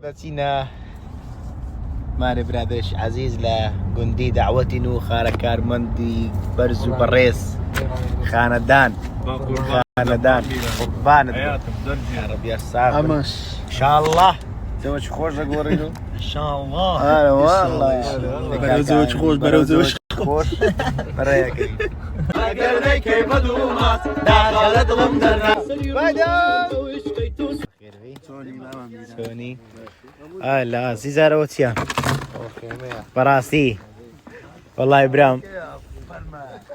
دەچینە مارێ برادرش عزیز لە گوندی داوەتین و خارە کارمەندی بەرز و بەڕێز خانەدان قوربانت عەرەبیە ساغ ئینشاءالله زەوج خۆش دەگۆڕین و ئینشاءالله بەرەو زەوج خۆش بەرەو زەوج خۆش بەڕێیەکەی ئەگەر نەیکەی بەدوومات داغا لە دڵم دەرنا چۆنی لا سیزارەوە چییە بەڕاستی وەڵای برام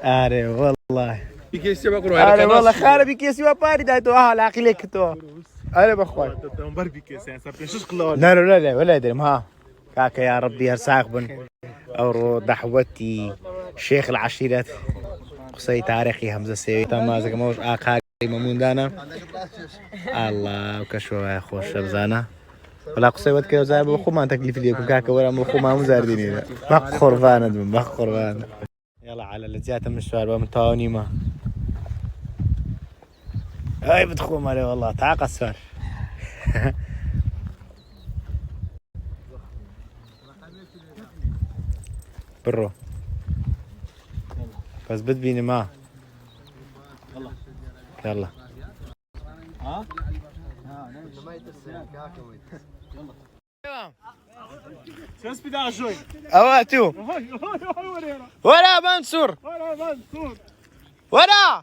ئارێ وەڵڵای ئارێ وەڵە خارە بیکێسی وە پاری دایتەوە ها لاقی لێ کردەوە ئارێ بەخوای نەرۆ لەلێ وەلای دەرم ها کاکە یا ڕەبی هەر ساغ بن ئەوڕۆ دەحوەتی شێخ العەشیرەت قسەی تارێخی هەمزە سێوی تامازەکەمەوەش ئاقاری مەموندانە ئاڵڵا کەشەوە خۆشە بزانە وەلا قسەی وەت کە زار بۆ خۆمان تەکلیف لێکم کاکە وەرە بۆ خۆمان وزاردینێنە بەق قوربانت بم بەق قوربانە یاڵا عەلە لە جیاتە من سوار بە من تەواو نیمە ئەی بتخۆمەرێ وەڵڵا تاقە سوار بڕۆ بەس بتبینم ها يلا اواتو ورا منصور ورا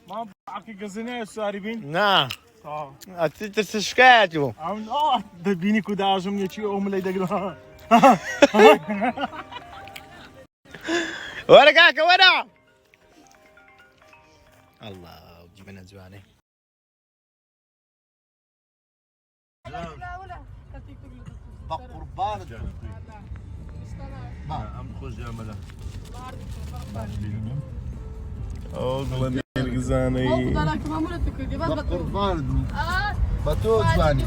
ما بعرف قزنة ساربين نعم تترس شكايته دبيني كده عجم يجي أم اللي يدقنا ورا كاكا ورا الله جبنا زواني بقربان أغلى الجزاني بقربان بتو زواني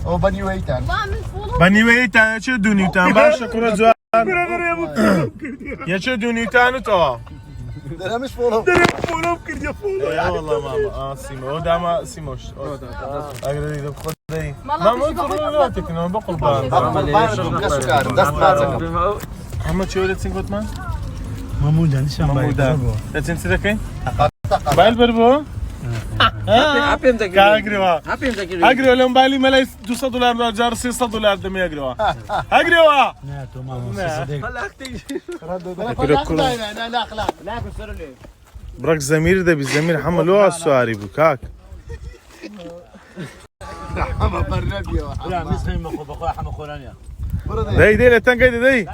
او بني ويتان بني ويتان شو دونيتان باشا كرة زوان يا شو دونيتان تو انا مش فولو فولو كرد يا فولو يا والله ماما سيمو داما سيموش اقدر يدخل خدي ماما تقول تكنون بقربان محمد شو لتسين قطمان ممودا نشان ممودا لتسين سيدكين بايل بربو هابيم ذاك كاغريوا هابيم ذاك اغريوا لهم بالي ملاي $200 جار $600 دم اغريوا اغريوا ناتو ماما صديق برك زمير ده بالزمير حملوه على السواري بكاك لا مسخين مخو بخو حما خورانيا داي لا تنقيد داي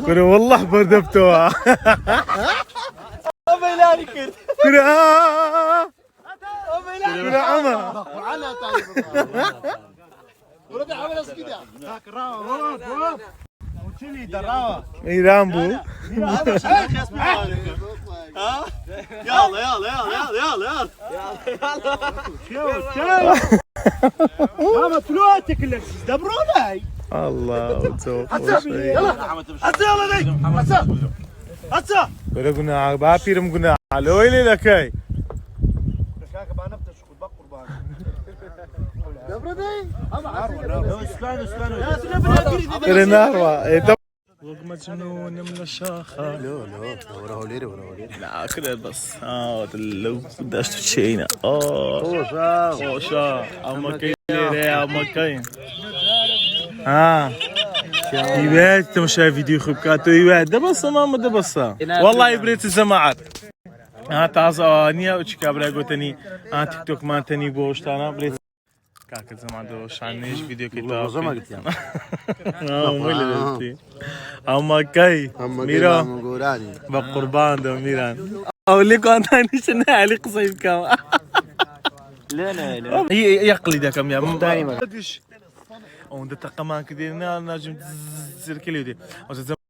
كره والله بردبتوها بيلاني كرت كره كره عمى وعلى تعرف ورد عمل اسكده هاك راو وشني دراوه اي رامبو يلا يلا يلا ماما فلوتك اللي دبرونا الله يلا دي هسه كره قلنا بابيرم قلنا على ويلي لكاي كاكا بقى نبدا شغل بقى قربان دبردي اسكانو رناروا مجنون من الشاخة لا وراه ليري لا كده بس لو بداش تشينا خوشا اما كاين اما كاين يبات تمشى فيديو خبكاتو يبات دبس ماما دبس والله يبريت السماعات تازه نيا وش كابرا قوتني تيك توك ما تني بوشتانا بريت كاك زمان دو شانيش فيديو كتاب زمان قلت يا اما كاي ميرا بقربان دو ميران او اللي كنت اني علي قصيب كام لا يقلي ده كم يا دائما وند تقمان كدينا نجم سيركلي دي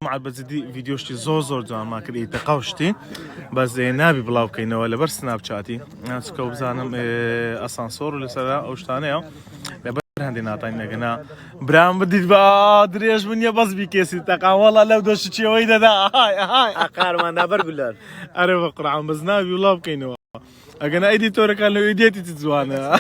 مع بس دي فيديوشتي زور جان ما كدي تقوشتي بس نابي بلاو كينه ولا بر سناب شاتي ناس كوب زانم اسانسور ولا سرا او شتانه لبر عندنا طينا قنا برام بدي دريش من بس بكيسي تقا والله لو دوش شي ويدا هاي اقار ما نابر قلال انا بقرا عم بس نابي بلاو كينه انا ايدي تورك قال له ايديتي تزوانا